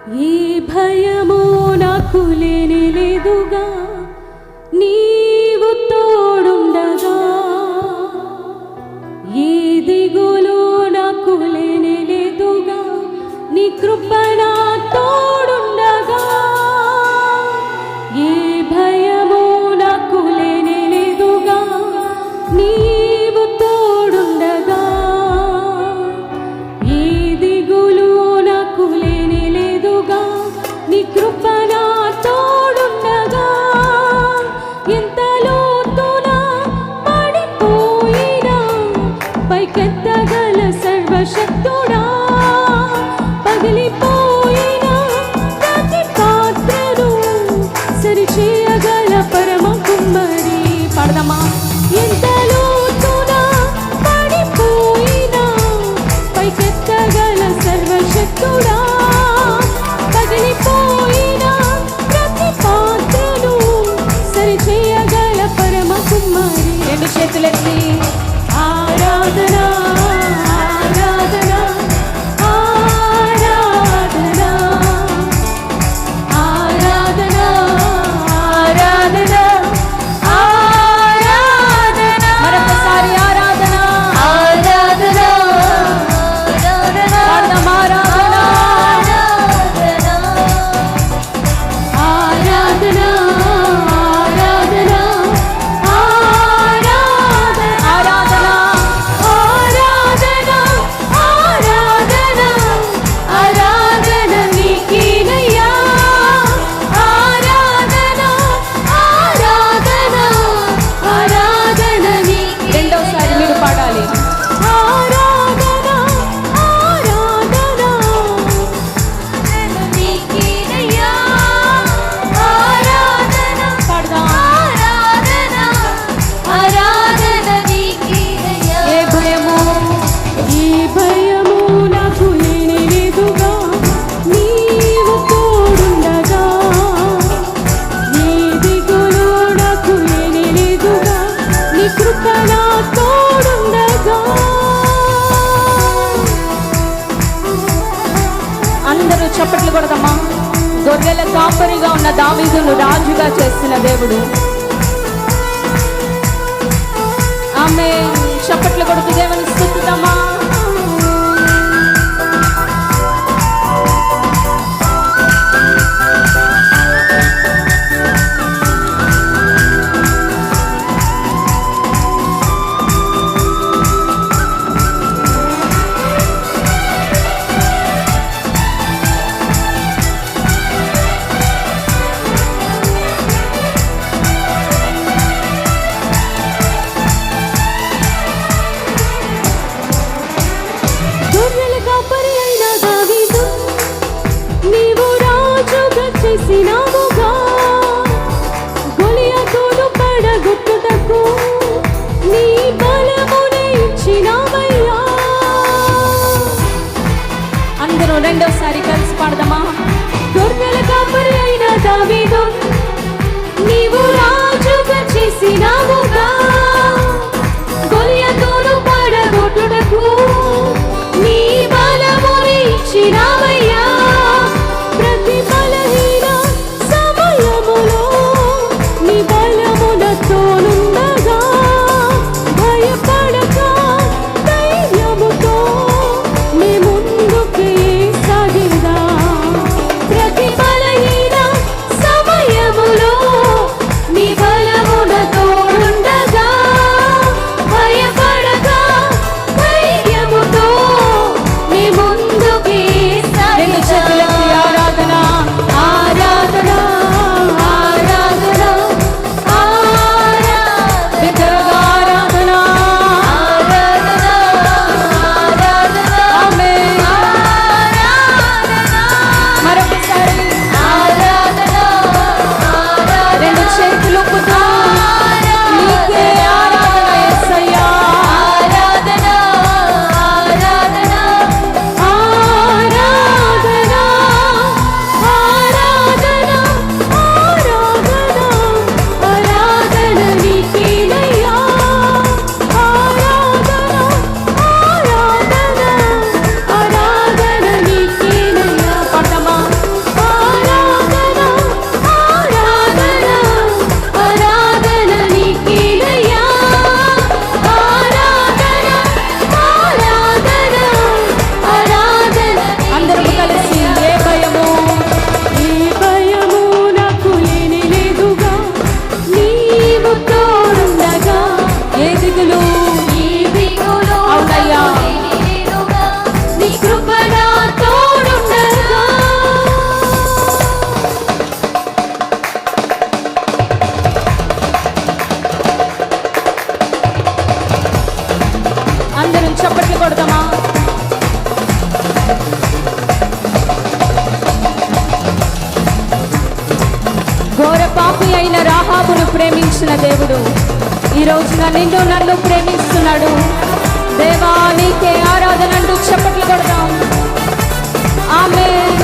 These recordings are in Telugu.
ఏ భయము నాకు లేనే లేదుగా, నీవు తోడుండగా. ఏ దిగులు నాకు లేనే లేదుగా, నీ కృప నా తోడుండగా. ఏ భయము నాకు లేనే లేదుగా, నీవు తోడుండగా. ఏ దిగులు నాకు లేనే లేదుగా, నీ కృప నా తోడుండగా. ఎంత లోతున పడిపోయినా పైకెత్తగల సర్వశక్తుడా, పగిలిపోయిన ప్రతి పాత్రను సరిచేయగల పరమ కుమ్మరి. పాడదామా? ఎంత లోతున పడిపోయినా పైకెత్తగల సర్వశక్తుడా, పగిలిపోయిన ప్రతి పాత్రను సరిచేయగల పరమ కుమ్మరి. రెండు చేతులెత్తి ఆరాధన ఆరాధన ఆరాధన ఆరాధన ఆరాధన ఆరాధన. మరొకసారి ఆరాధన ఆరాధన పాడదాం. ఆరాధన ఆరాధన ఆరాధన ఆరాధన ఆరాధన ఆరాధన నీకేనయ్యా. ఆరాధన ఆరాధన ఆరాధన నీకే. రెండోసారి మీరు పాడాలి. ఆరాధన ఆరాధన నీకేనయ్యా. ఆరాధన పాడదాం. ఆరాధన ఆరాధన నీకేనయ్యా. ఏ భయము నాకు లేనే లేదుగా, నీవు తోడుండగా. ఏ దిగులు నాకు లేనే లేదుగా, నీ కృప నా తోడుండగా. అందరూ చప్పట్లు కొడదామా? గొర్రెల కాపరిగా ఉన్న దావీదును రాజుగా చేసిన దేవుడు. ఆమేన్. చప్పట్లు కొడుతూ దేవుని స్తుతిద్దామా? గొర్రెల కాపరి అయిన దావీదు, నీవు రాజుగా చేసినావుగా. గొలియాతును పడగొట్టుటకు నీ బలమునే ఇచ్చినావయ్యా. అందరూ రెండోసారి కలిసి పాడదామా? గొర్రెల కాపరి అయిన దావీదు, నీవు రాజుగా చేసినావుగా. గొలియాతును పడగొట్టుటకు నీ బలముని ఇచ్చినావయ్యా. ప్రతి బలహీన ప్రేమించిన దేవుడు ఈ రోజున నిన్ను నన్ను ప్రేమిస్తున్నాడు. దేవా నీకే ఆరాధన అంటూ చప్పట్లు కొడదాం. ఆమేన్.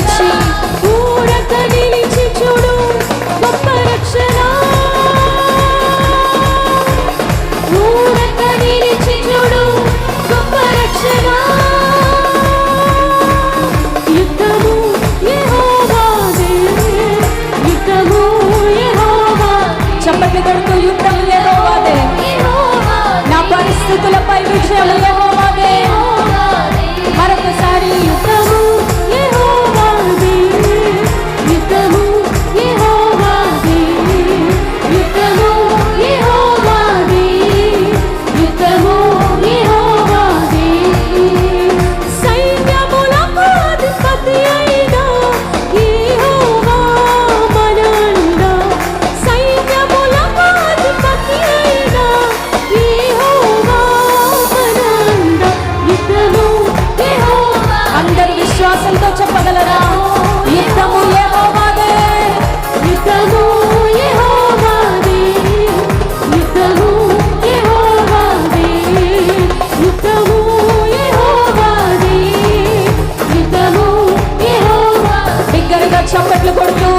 నిలిచి ఊరక నిలిచి చూడు గొప్ప రక్షణ ఊరక నిలిచి చూడు గొప్ప రక్షణ యుద్ధము యెహోవాదే యుద్ధము యెహోవా చప్పట్లు కొడుతూ యుద్ధము యెహోవాదే నా పరిస్థితులపై విజయం యెహోవాదే మరొకసారి యుద్ధము యెహోవాదే యుద్ధము యెహోవాదే యుద్ధము యెహోవాదే యుద్ధము యెహోవాదే సైన్యములకు అధిపతి అయిన యెహోవా మనంద సైన్యములకు అధిపతి అయిన యెహోవా మనంద యుద్ధము యెహోవా అందరూ విశ్వాసంతో చెప్పగలరా యుద్ధము యెహోవాదే యుద్ధము యెహోవాదే యుద్ధము యెహోవాదే యుద్ధము యెహోవాదే యుద్ధము యెహోవా బిగ్గరగా చప్పట్లు కొడుతూ